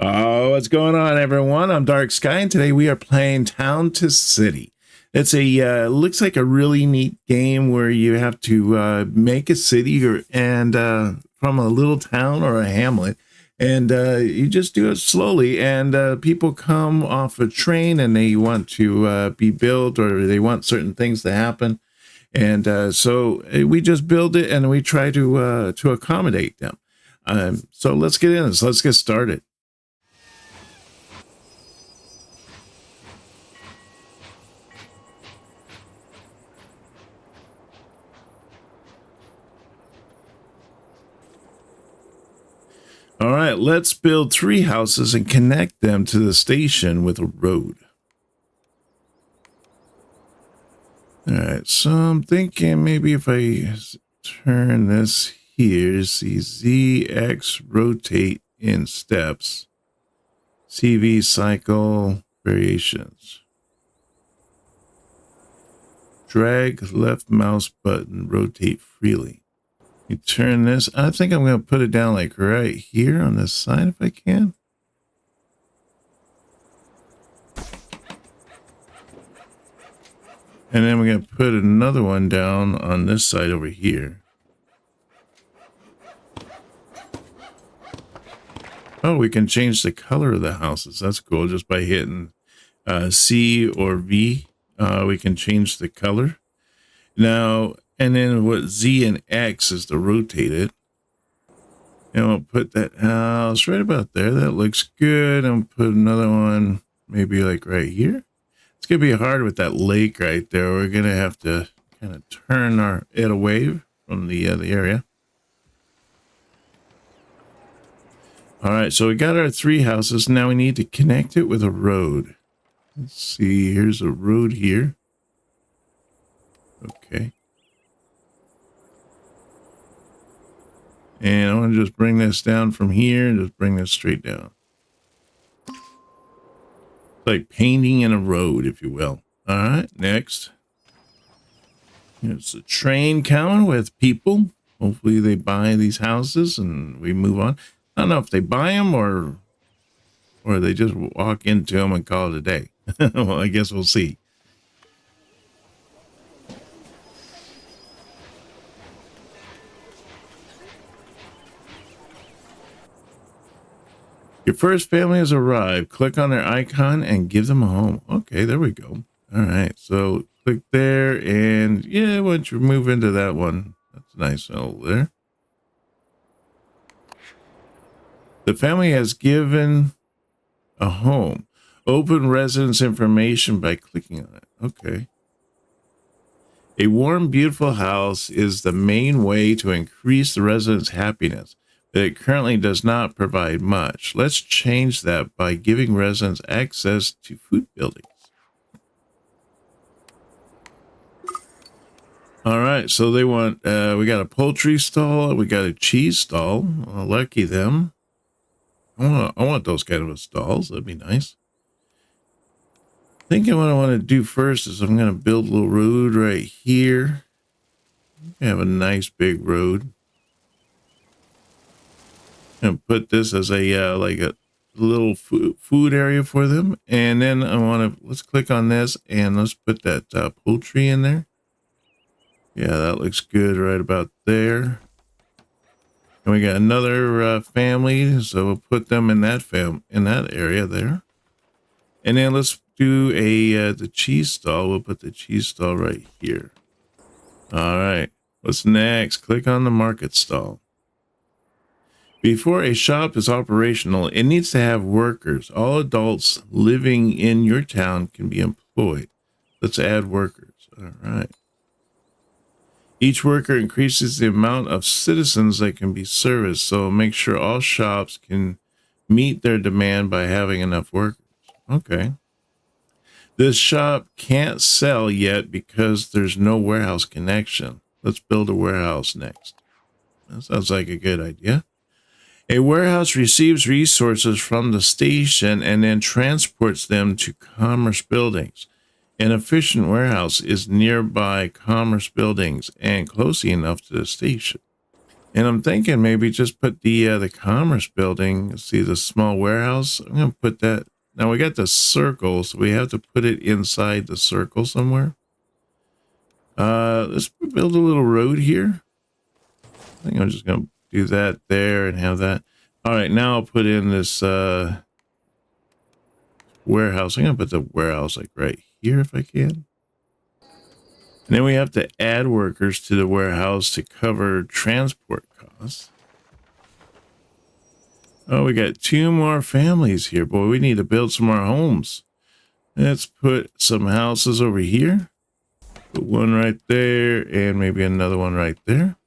Oh, what's going on, everyone? I'm Dark Sky, and today we are playing Town to City. It's a looks like a really neat game where you have to make a city from a little town or a hamlet, and you just do it slowly. And people come off a train and they want to be built, or they want certain things to happen, and so we just build it and we try to accommodate them. So let's get in this. Let's get started. All right, let's build 3 houses and connect them to the station with a road. All right, so I'm thinking maybe if I turn this here, see ZX rotate in steps, CV cycle variations. Drag left mouse button, rotate freely. You turn this. I think I'm going to put it down like right here on this side if I can. And then we're going to put another one down on this side over here. Oh, we can change the color of the houses. That's cool. Just by hitting C or V, we can change the color. Now, and then what Z and X is to rotate it. And we'll put that house right about there. That looks good. And put another one maybe like right here. It's going to be hard with that lake right there. We're going to have to kind of turn it away from the area. All right, so we got our 3 houses. Now we need to connect it with a road. Let's see. Here's a road here. Okay. And I want to just bring this down from here and just bring this straight down. Like painting in a road, if you will. All right, next. Here's a train coming with people. Hopefully they buy these houses and we move on. I don't know if they buy them or they just walk into them and call it a day. Well, I guess we'll see. Your first family has arrived. Click on their icon and give them a home. Okay, there we go. All right, so click there, and yeah, once you move into that one, that's nice over there. The family has given a home. Open residence information by clicking on it. Okay. A warm, beautiful house is the main way to increase the residents' happiness. It currently does not provide much. Let's change that by giving residents access to food buildings. All right, so they want, we got a poultry stall, we got a cheese stall. Well, lucky them. I want those kind of stalls. That'd be nice. I think what I want to do first is I'm going to build a little road right here. We have a nice big road. And put this as a like a little food area for them. And then I want to, let's click on this and let's put that poultry in there. Yeah, that looks good right about there. And we got another family, so we'll put them in that area there. And then let's do the cheese stall. We'll put the cheese stall right here. All right, what's next? Click on the market stall. Before a shop is operational, it needs to have workers. All adults living in your town can be employed. Let's add workers. All right. Each worker increases the amount of citizens that can be serviced, so make sure all shops can meet their demand by having enough workers. Okay. This shop can't sell yet because there's no warehouse connection. Let's build a warehouse next. That sounds like a good idea. A warehouse receives resources from the station and then transports them to commerce buildings. An efficient warehouse is nearby commerce buildings and close enough to the station. And I'm thinking maybe just put the commerce building. See the small warehouse. I'm gonna put that. Now we got the circle, so we have to put it inside the circle somewhere. Let's build a little road here. I think I'm just gonna do that there and have that. All right, now I'll put in this warehouse. I'm gonna put the warehouse like right here if I can. And then we have to add workers to the warehouse to cover transport costs. Oh, we got 2 more families here. Boy, we need to build some more homes. Let's put some houses over here. Put one right there and maybe another one right there.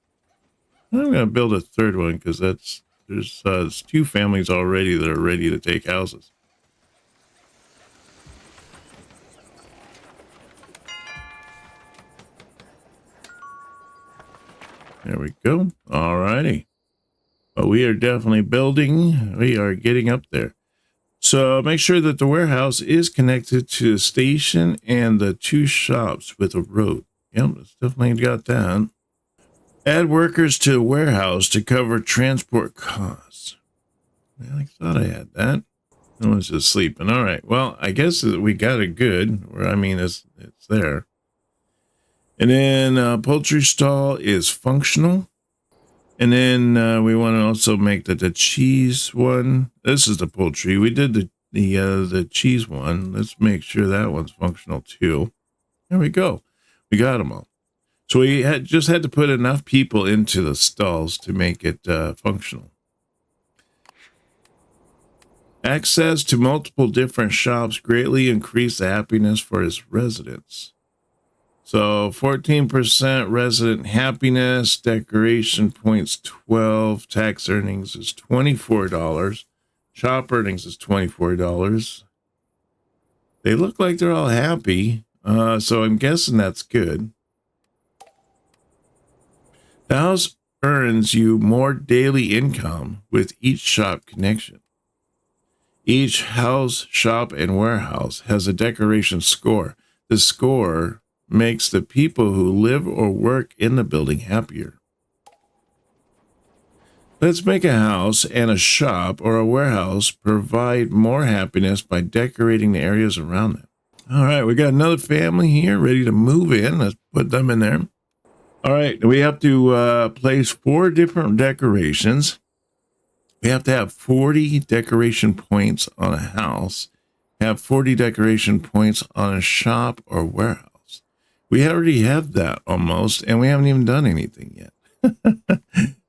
I'm going to build a third one because there's 2 families already that are ready to take houses. There we go. All righty. But we are definitely building. We are getting up there. So make sure that the warehouse is connected to the station and the 2 shops with a road. Yep, it's definitely got that. Add workers to the warehouse to cover transport costs. Well, I thought I had that. No one's just sleeping. All right. Well, I guess we got it good. I mean, it's there. And then poultry stall is functional. And then we want to also make the cheese one. This is the poultry. We did the cheese one. Let's make sure that one's functional too. There we go. We got them all. So we just had to put enough people into the stalls to make it functional. Access to multiple different shops greatly increased the happiness for its residents. So 14% resident happiness, decoration points 12, tax earnings is $24, shop earnings is $24. They look like they're all happy, so I'm guessing that's good. The house earns you more daily income with each shop connection. Each house, shop, and warehouse has a decoration score. The score makes the people who live or work in the building happier. Let's make a house and a shop or a warehouse provide more happiness by decorating the areas around them. All right, we got another family here ready to move in. Let's put them in there. All right, we have to place 4 different decorations. We have to have 40 decoration points on a house, have 40 decoration points on a shop or warehouse. We already have that almost, and we haven't even done anything yet.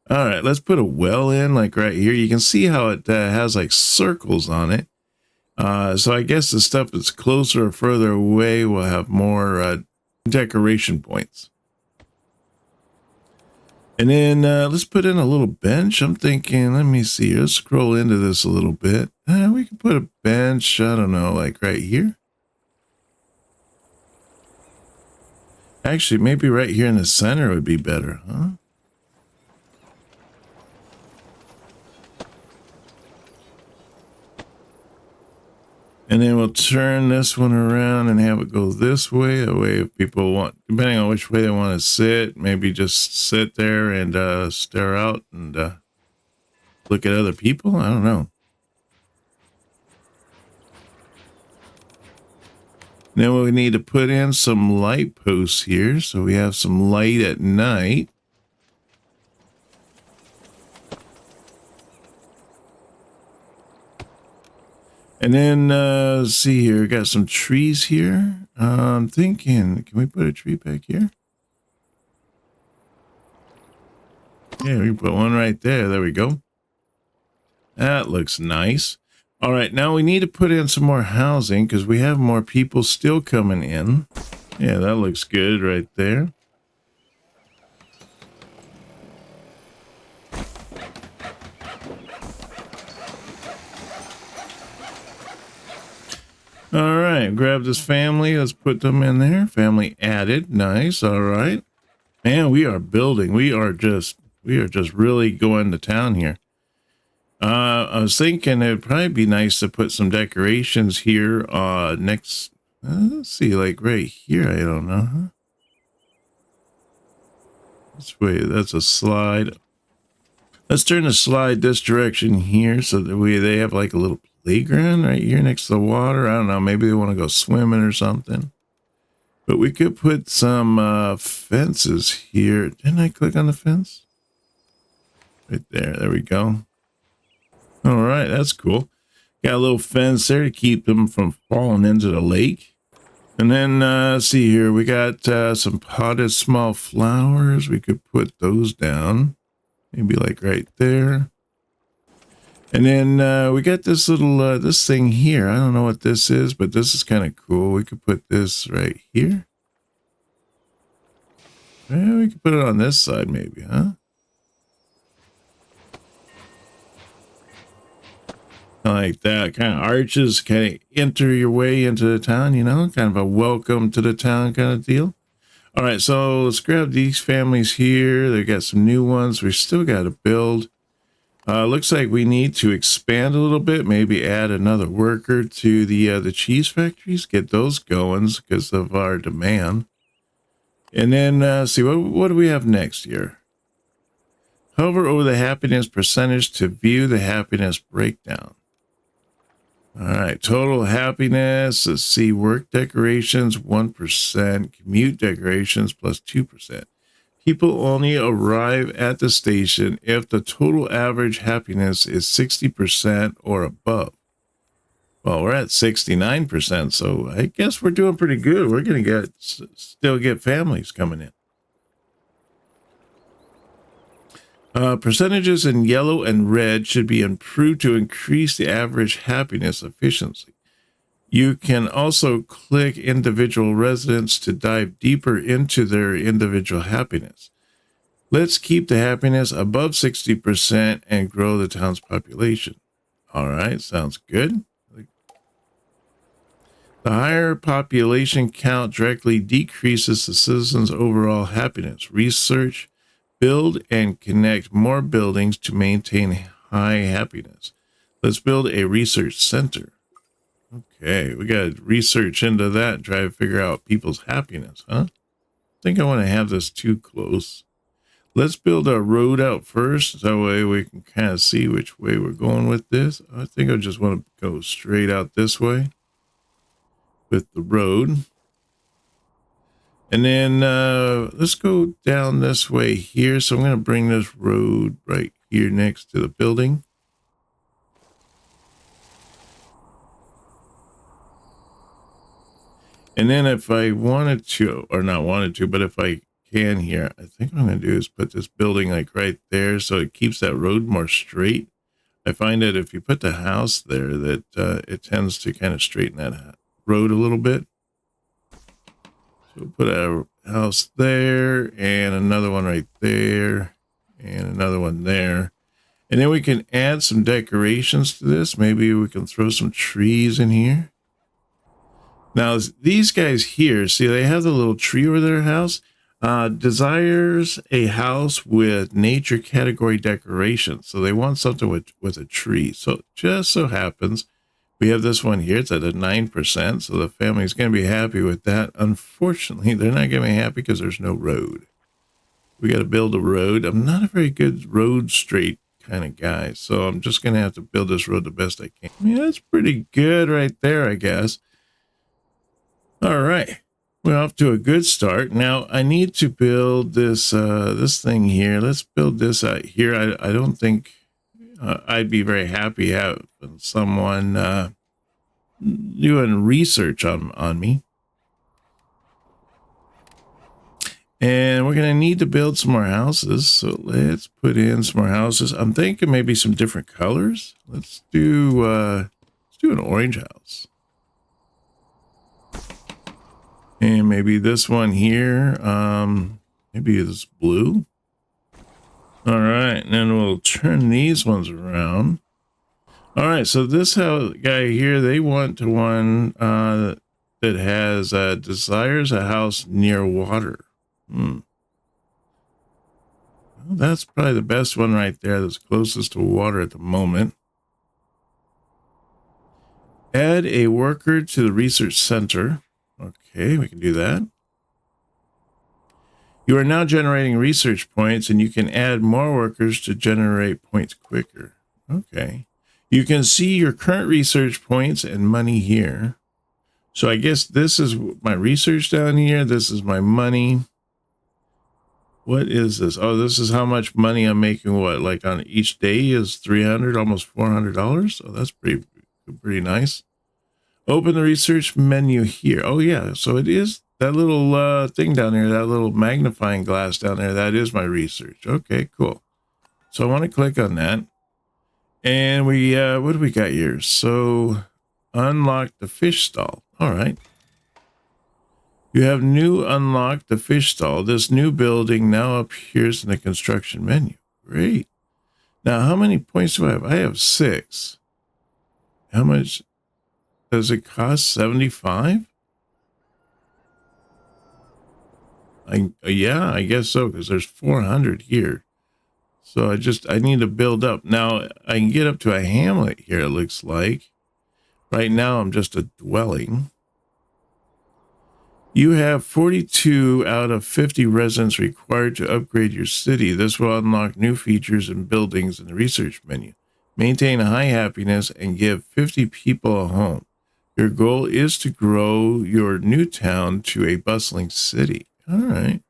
All right, let's put a well in, like right here. You can see how it has like circles on it. So I guess the stuff that's closer or further away will have more decoration points. And then let's put in a little bench. I'm thinking, let me see. Let's scroll into this a little bit. We can put a bench, I don't know, like right here. Actually, maybe right here in the center would be better, huh? And then we'll turn this one around and have it go this way. That way, if people want, depending on which way they want to sit, maybe just sit there and stare out and look at other people. I don't know. Then we need to put in some light posts here, so we have some light at night. And then, let's see here, we got some trees here. I'm thinking, can we put a tree back here? Yeah, we can put one right there. There we go. That looks nice. All right, now we need to put in some more housing because we have more people still coming in. Yeah, that looks good right there. All right, grab this family. Let's put them in there. Family added. Nice. All right. Man, we are building. We are just really going to town here. I was thinking it'd probably be nice to put some decorations here next. Let's see, like right here. I don't know. Huh? This way, that's a slide. Let's turn the slide this direction here so that they have like a little playground right here next to the water. I don't know, maybe they want to go swimming or something. But we could put some fences here. Didn't I click on the fence? Right there. There we go. All right, that's cool. Got a little fence there to keep them from falling into the lake. And then see here, we got some potted small flowers. We could put those down. Maybe like right there. And then we got this little, this thing here. I don't know what this is, but this is kind of cool. We could put this right here. Yeah, we could put it on this side maybe, huh? Like that, kind of arches, kind of enter your way into the town, you know, kind of a welcome to the town kind of deal. All right, so let's grab these families here. They got some new ones. We still got to build. Looks like we need to expand a little bit, maybe add another worker to the cheese factories, get those going because of our demand. And then see, what do we have next here? Hover over the happiness percentage to view the happiness breakdown. All right, total happiness. Let's see, work decorations, 1%, commute decorations, plus 2%. People only arrive at the station if the total average happiness is 60% or above. Well, we're at 69%, so I guess we're doing pretty good. We're going to still get families coming in. Percentages in yellow and red should be improved to increase the average happiness efficiency. You can also click individual residents to dive deeper into their individual happiness. Let's keep the happiness above 60% and grow the town's population. All right, sounds good. The higher population count directly decreases the citizens' overall happiness. Research, build, and connect more buildings to maintain high happiness. Let's build a research center. Okay, we got to research into that and try to figure out people's happiness, huh? I think I want to have this too close. Let's build a road out first. That way we can kind of see which way we're going with this. I think I just want to go straight out this way with the road. And then let's go down this way here. So I'm going to bring this road right here next to the building. And then if I wanted to, or not wanted to, but if I can here, I think what I'm going to do is put this building like right there so it keeps that road more straight. I find that if you put the house there, that it tends to kind of straighten that road a little bit. So we'll put a house there and another one right there and another one there. And then we can add some decorations to this. Maybe we can throw some trees in here. Now, these guys here, see, they have the little tree over their house. Desires a house with nature category decoration. So they want something with a tree. So it just so happens we have this one here. It's at a 9%. So the family's going to be happy with that. Unfortunately, they're not going to be happy because there's no road. We got to build a road. I'm not a very good road straight kind of guy. So I'm just going to have to build this road the best I can. Yeah, that's pretty good right there, I guess. All right, we're off to a good start. Now I need to build this this thing here. Let's build this out here. I don't think I'd be very happy having someone doing research on me. And we're going to need to build some more houses. So let's put in some more houses. I'm thinking maybe some different colors. Let's do an orange house. And maybe this one here, maybe it's blue. All right, and then we'll turn these ones around. All right, so this guy here, they want one that has desires a house near water. Well, that's probably the best one right there. That's closest to water at the moment. Add a worker to the research center. Okay, we can do that. You are now generating research points, and you can add more workers to generate points quicker. Okay. You can see your current research points and money here. So I guess this is my research down here. This is my money. What is this? Oh, this is how much money I'm making. What, like on each day is $300, almost $400. Oh, that's pretty nice. Open the research menu here. Oh yeah, so it is that little thing down there, that little magnifying glass down there. That is my research. Okay, cool. So I want to click on that. And we, what do we got here? So unlock the fish stall. All right. You have new unlocked the fish stall. This new building now appears in the construction menu. Great. Now, how many points do I have? I have 6. How much does it cost? 75? Yeah, I guess so, because there's 400 here. So I need to build up. Now, I can get up to a hamlet here, it looks like. Right now, I'm just a dwelling. You have 42 out of 50 residents required to upgrade your city. This will unlock new features and buildings in the research menu. Maintain high happiness and give 50 people a home. Your goal is to grow your new town to a bustling city. All right.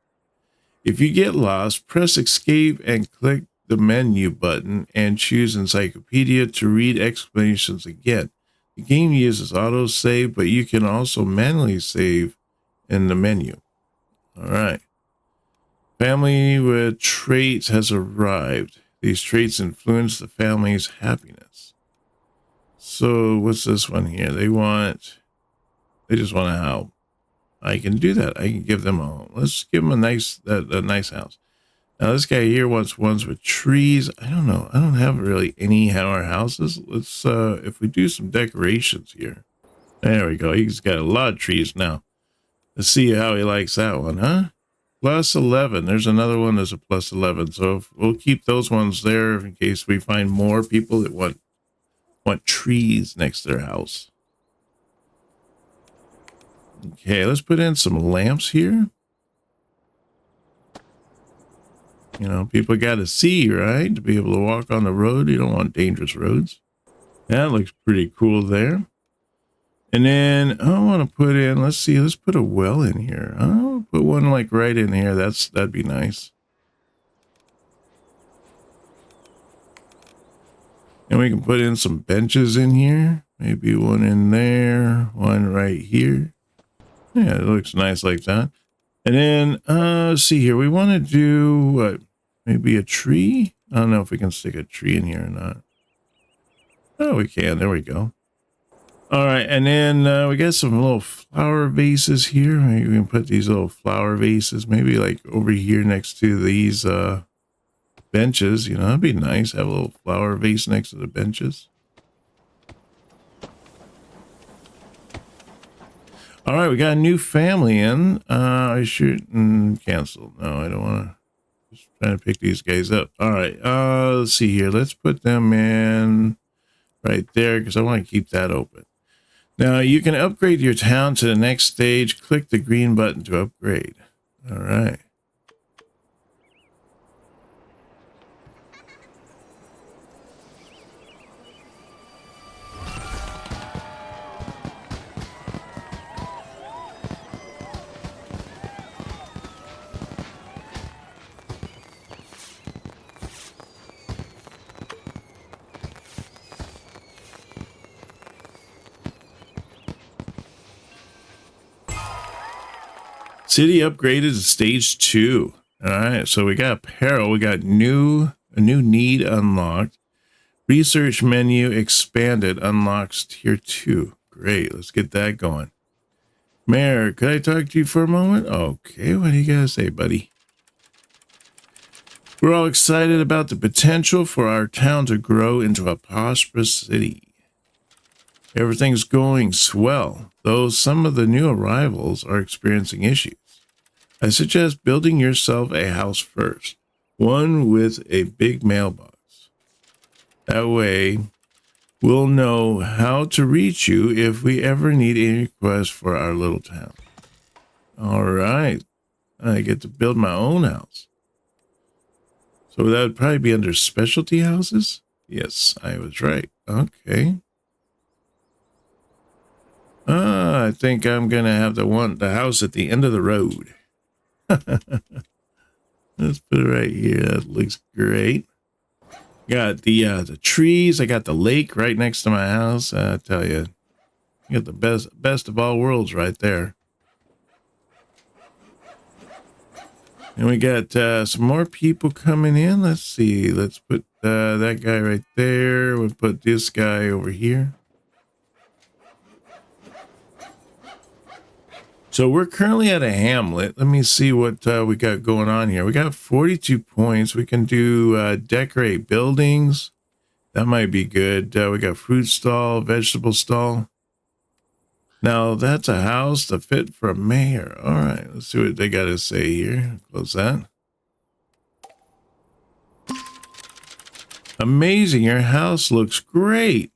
If you get lost, press escape and click the menu button and choose encyclopedia to read explanations again. The game uses autosave, but you can also manually save in the menu. All right. Family with traits has arrived. These traits influence the family's happiness. So what's this one here? They just want a house. I can do that. I can give them a home. Let's give them a nice house. Now this guy here wants ones with trees. I don't know. I don't have really any our houses. Let's if we do some decorations here. There we go. He's got a lot of trees now. Let's see how he likes that one, huh? Plus 11. There's another one that's a plus 11. So we'll keep those ones there in case we find more people that want trees next to their house. Okay, let's put in some lamps here. You know, people got to see, right? To be able to walk on the road. You don't want dangerous roads. That looks pretty cool there. And then I want to put in, let's put a well in here. I'll put one like right in here. That'd be nice. And we can put in some benches in here. Maybe one in there, one right here. Yeah, it looks nice like that. And then, let's see here. We want to do what? Maybe a tree? I don't know if we can stick a tree in here or not. Oh, we can. There we go. All right. And then we got some little flower vases here. Maybe we can put these little flower vases maybe like over here next to these benches. You know, that'd be nice. Have a little flower vase next to the benches. All right, we got a new family in. I should cancel. No, I don't want to. Just trying to pick these guys up. All right, let's see here. Let's put them in right there because I want to keep that open. Now, you can upgrade your town to the next stage. Click the green button to upgrade. All right. City upgraded to stage 2. All right, so we got apparel. We got a new need unlocked. Research menu expanded, unlocks tier 2. Great, let's get that going. Mayor, could I talk to you for a moment? Okay, what do you gotta say, buddy? We're all excited about the potential for our town to grow into a prosperous city. Everything's going swell, though some of the new arrivals are experiencing issues. I suggest building yourself a house first, one with a big mailbox. That way, we'll know how to reach you if we ever need any requests for our little town. All right. I get to build my own house. So that would probably be under specialty houses. Yes, I was right. Okay. I think I'm going to have to want the house at the end of the road. Let's put it right here. That looks great. Got the trees. I got the lake right next to my house. I tell you, you got the best of all worlds right there. And we got some more people coming in. Let's see. Let's put that guy right there. We'll put this guy over here. So we're currently at a hamlet. Let me see what we got going on here. We got 42 points. We can do decorate buildings. That might be good. We got fruit stall, vegetable stall. Now that's a house to fit for a mayor. All right, let's see what they got to say here. Close that. Amazing. Your house looks great.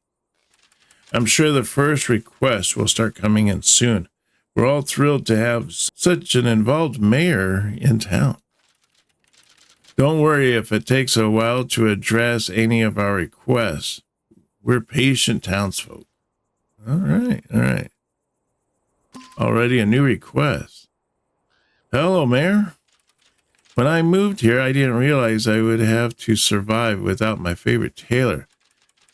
I'm sure the first request will start coming in soon. We're all thrilled to have such an involved mayor in town. Don't worry if it takes a while to address any of our requests. We're patient townsfolk. All right, all right. Already a new request. Hello, Mayor. When I moved here, I didn't realize I would have to survive without my favorite tailor.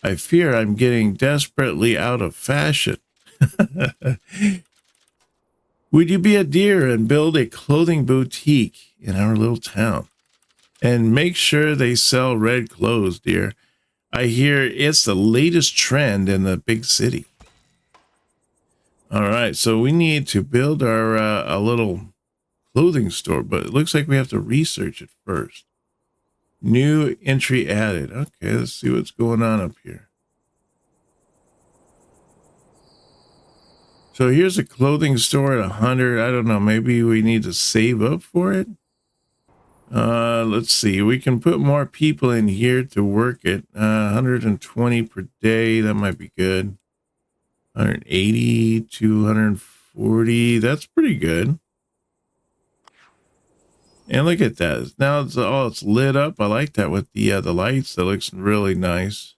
I fear I'm getting desperately out of fashion. Would you be a dear and build a clothing boutique in our little town? And make sure they sell red clothes, dear. I hear it's the latest trend in the big city. All right, so we need to build our a little clothing store, but it looks like we have to research it first. New entry added. Okay, let's see what's going on up here. So here's a clothing store at 100. I don't know. Maybe we need to save up for it. Let's see. We can put more people in here to work it. 120 per day. That might be good. 180, 240. That's pretty good. And look at that. Now it's lit up. I like that with the lights. That looks really nice.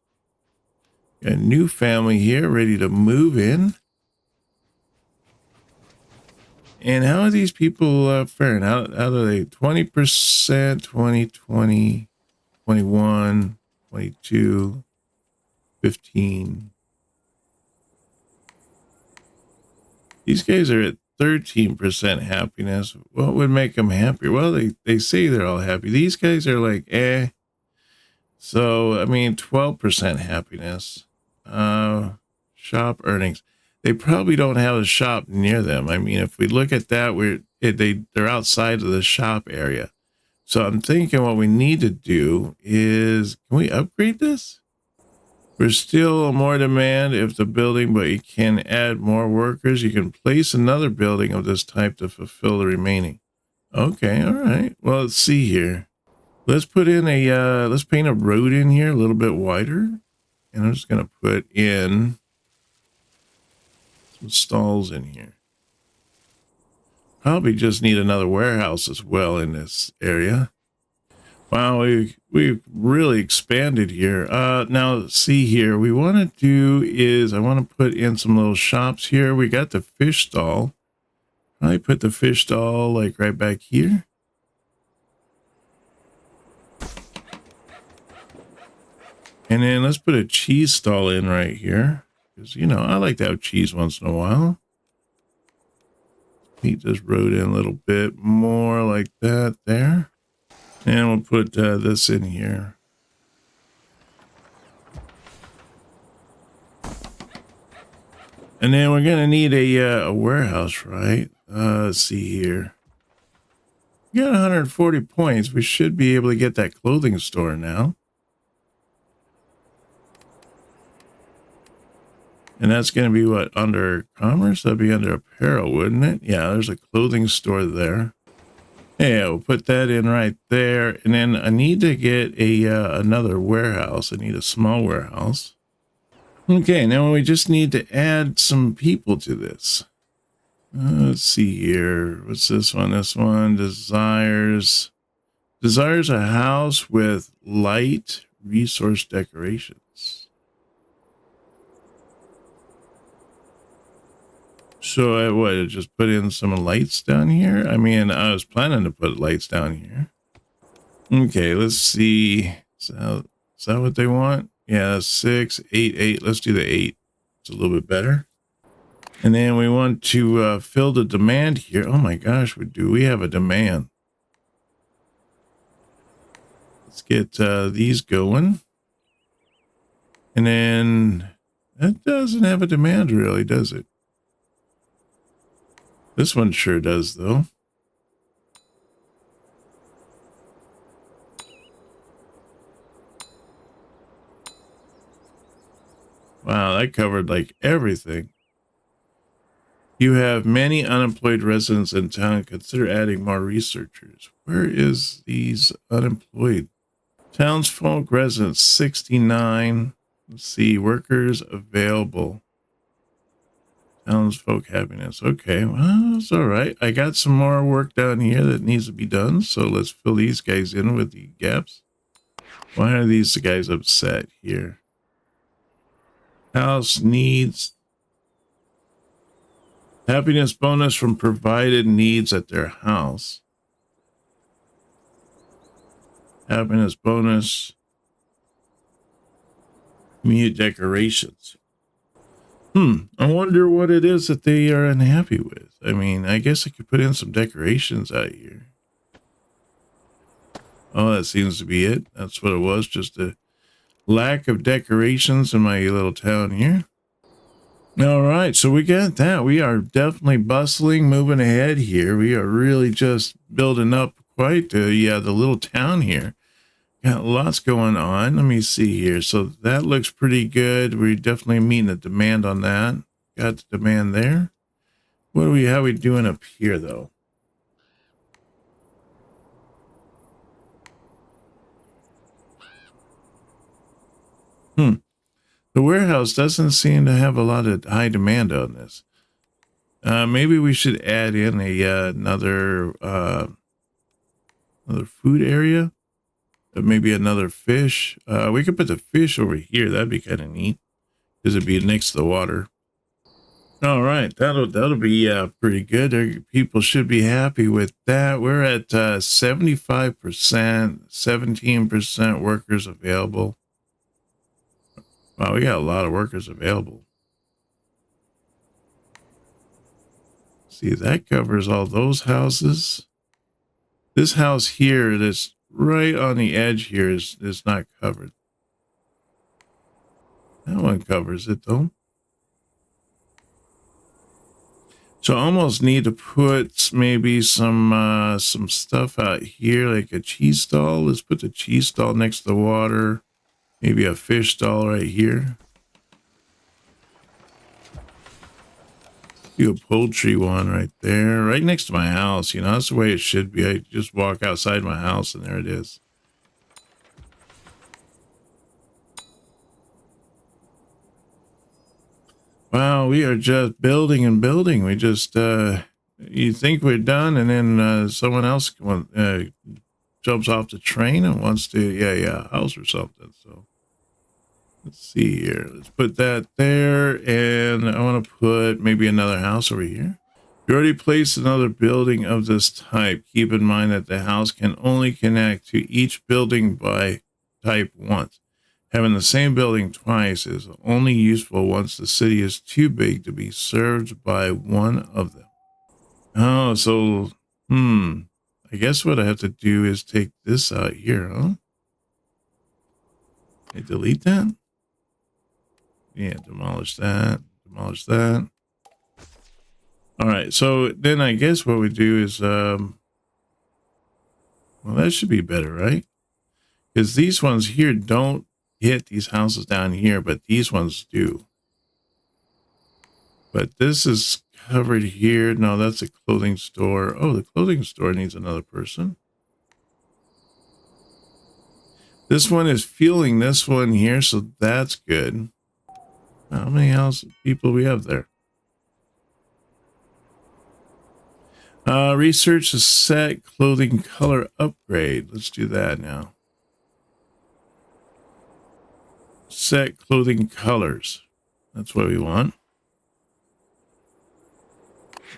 Got a new family here ready to move in. And how are these people faring? How are they? 20%, 20, 20, 21, 22, 15. These guys are at 13% happiness. What would make them happy? Well, they say they're all happy. These guys are like, eh. So, I mean, 12% happiness. Shop earnings. They probably don't have a shop near them. I mean, if we look at that, they're outside of the shop area. So I'm thinking what we need to do is, can we upgrade this? There's still more demand if the building, but you can add more workers. You can place another building of this type to fulfill the remaining. Okay, all right. Well, let's see here. Let's put in let's paint a road in here a little bit wider. And I'm just going to put in some stalls in here. Probably just need another warehouse as well in this area. Wow, we've really expanded here. Now see here, we want to do is I want to put in some little shops here. We got the fish stall. I put the fish stall like right back here. And then let's put a cheese stall in right here. Because, you know, I like to have cheese once in a while. Paint this road in a little bit more like that there. And we'll put this in here. And then we're going to need a warehouse, right? Let's see here. We got 140 points. We should be able to get that clothing store now. And that's going to be what, under commerce? That'd be under apparel, wouldn't it? Yeah, there's a clothing store there. Yeah, we'll put that in right there. And then I need to get another warehouse. I need a small warehouse. Okay, now we just need to add some people to this. Let's see here. What's this one? This one desires a house with light resource decorations. So I would just put in some lights down here. I mean, I was planning to put lights down here. Okay, let's see. So is that what they want? Yeah, 6, 8, 8. Let's do the 8. It's a little bit better. And then we want to fill the demand here. Oh my gosh, we have a demand. Let's get these going. And then that doesn't have a demand really, does it? This one sure does though. Wow, that covered like everything. You have many unemployed residents in town. Consider adding more researchers. Where is these unemployed? Townsfolk residents 69. Let's see, workers available. Townsfolk happiness. Okay, well, that's all right. I got some more work down here that needs to be done. So let's fill these guys in with the gaps. Why are these guys upset here? House needs happiness bonus from provided needs at their house. Happiness bonus. Community decorations. I wonder what it is that they are unhappy with. I mean, I guess I could put in some decorations out here. Oh, that seems to be it. That's what it was. Just a lack of decorations in my little town here. All right, so we got that. We are definitely bustling, moving ahead here. We are really just building up quite the little town here. Got lots going on. Let me see here. So that looks pretty good. We're definitely meeting the demand on that. Got the demand there. How are we doing up here though? The warehouse doesn't seem to have a lot of high demand on this. Maybe we should add in another food area. Maybe another fish. We could put the fish over here. That'd be kind of neat because it'd be next to the water. All right, that'll be pretty good. People should be happy with that. We're at 75%, 17% workers available. Wow, we got a lot of workers available. See, that covers all those houses. This house here that's right on the edge here is not covered. That one covers it though. So I almost need to put maybe some stuff out here, like a cheese stall. Let's put the cheese stall next to the water. Maybe a fish stall right here. Do a poultry one right there, right next to my house. You know, that's the way it should be. I just walk outside my house and there it is. Wow, we are just building and building. We just, you think we're done and then someone else jumps off the train and wants to, house or something. So let's see here. Let's put that there. And I want to put maybe another house over here. You already placed another building of this type. Keep in mind that the house can only connect to each building by type once. Having the same building twice is only useful once the city is too big to be served by one of them. Oh, so, I guess what I have to do is take this out here, huh? I delete that? Yeah, demolish that, demolish that. All right, so then I guess what we do is, well, that should be better, right? Because these ones here don't hit these houses down here, but these ones do. But this is covered here. No, that's a clothing store. Oh, the clothing store needs another person. This one is fueling this one here, so that's good. How many people we have there? Research a set clothing color upgrade. Let's do that now. Set clothing colors. That's what we want.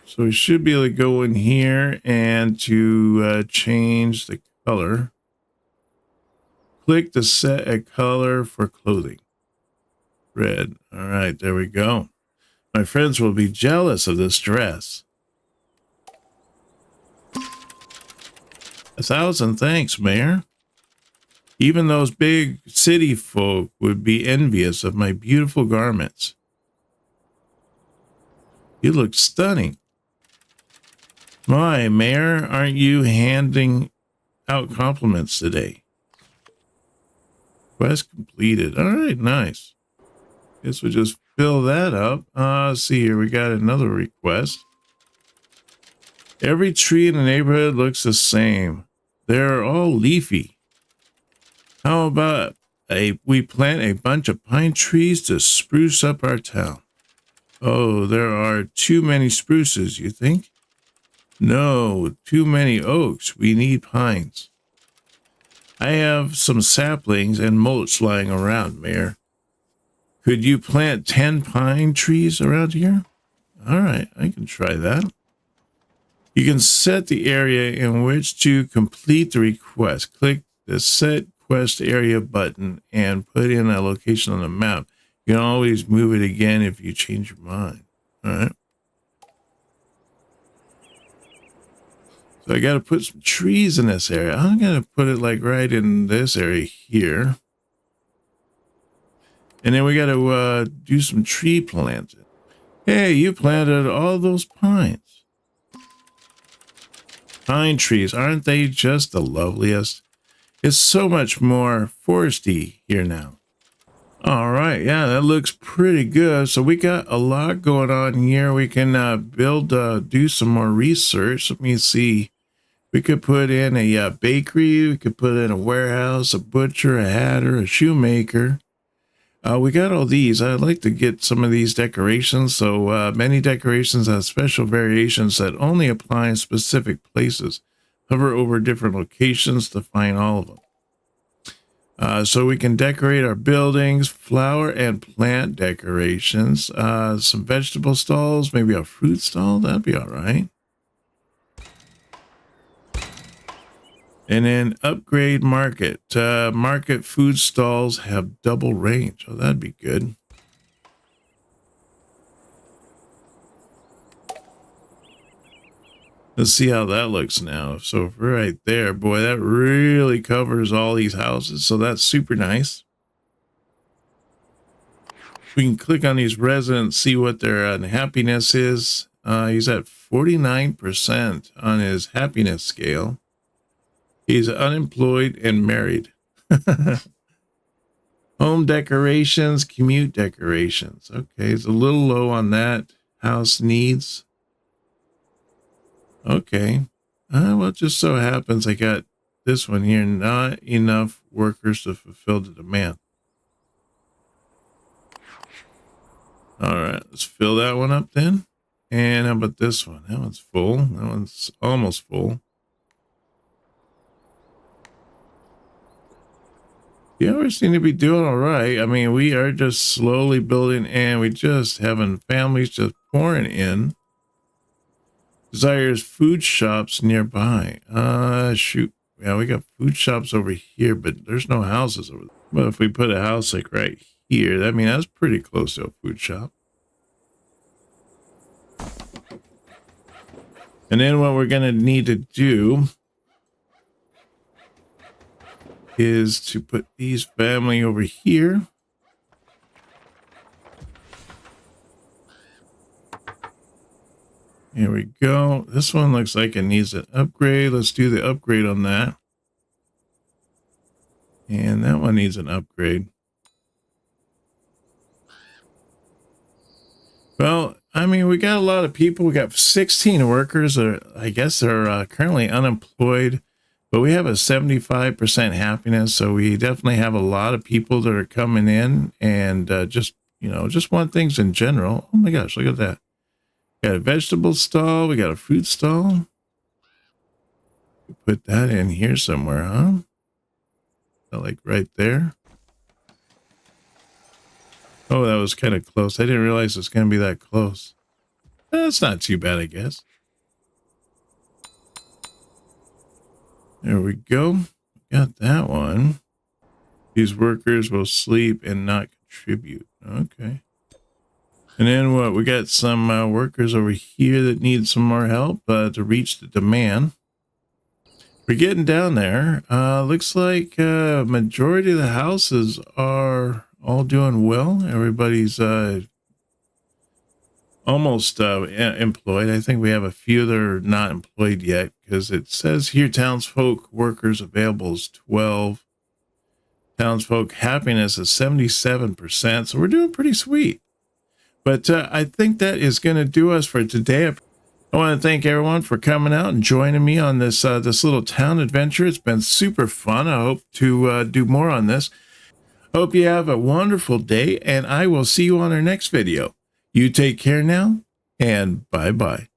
So we should be able to go in here and to change the color. Click to set a color for clothing. Red. All right, there we go. My friends will be jealous of this dress. 1,000 thanks, Mayor. Even those big city folk would be envious of my beautiful garments. You look stunning. My, Mayor, aren't you handing out compliments today? Quest completed. All right, nice. Guess we'll just fill that up. Let's see here. We got another request. Every tree in the neighborhood looks the same. They're all leafy. How about we plant a bunch of pine trees to spruce up our town? Oh, there are too many spruces, you think? No, too many oaks. We need pines. I have some saplings and mulch lying around, Mayor. Could you plant 10 pine trees around here? All right, I can try that. You can set the area in which to complete the request. Click the Set Quest Area button and put in a location on the map. You can always move it again if you change your mind. All right. So I got to put some trees in this area. I'm going to put it like right in this area here. And then we got to do some tree planting. Hey, you planted all those pines. Pine trees, aren't they just the loveliest? It's so much more foresty here now. All right, yeah, that looks pretty good. So we got a lot going on here. We can do some more research. Let me see. We could put in a bakery. We could put in a warehouse, a butcher, a hatter, a shoemaker. We got all these. I'd like to get some of these decorations. So many decorations have special variations that only apply in specific places. Hover over different locations to find all of them. So we can decorate our buildings, flower and plant decorations, some vegetable stalls, maybe a fruit stall. That'd be all right. And then upgrade market. Market food stalls have double range. Oh, that'd be good. Let's see how that looks now. So right there, boy, that really covers all these houses. So that's super nice. We can click on these residents, see what their happiness is. He's at 49% on his happiness scale. He's unemployed and married. Home decorations, commute decorations. Okay, it's a little low on that. House needs. Okay. Well, it just so happens I got this one here. Not enough workers to fulfill the demand. All right, let's fill that one up then. And how about this one? That one's full. That one's almost full. Yeah, we seem to be doing all right. I mean, we are just slowly building and we just having families just pouring in. Desires food shops nearby. Shoot. Yeah, we got food shops over here, but there's no houses over there. But if we put a house like right here, I mean, that's pretty close to a food shop. And then what we're going to need to do is to put these family over here. Here we go. This one looks like it needs an upgrade. Let's do the upgrade on that. And that one needs an upgrade. Well, I mean, we got a lot of people. We got 16 workers. I guess they're currently unemployed. But we have a 75% happiness, so we definitely have a lot of people that are coming in and just want things in general. Oh my gosh, look at that. We got a vegetable stall. We got a fruit stall. Put that in here somewhere, huh? Like right there. Oh, that was kind of close. I didn't realize it's going to be that close. That's not too bad, I guess. There we go. Got that one. These workers will sleep and not contribute. Okay. And then what? We got some workers over here that need some more help to reach the demand. We're getting down there. Looks like majority of the houses are all doing well. Everybody's almost employed. I think we have a few that are not employed yet because it says here townsfolk workers available is 12. Townsfolk happiness is 77%. So we're doing pretty sweet. But I think that is going to do us for today. I want to thank everyone for coming out and joining me on this this little town adventure. It's been super fun. I hope to do more on this. Hope you have a wonderful day, and I will see you on our next video. You take care now, and bye-bye.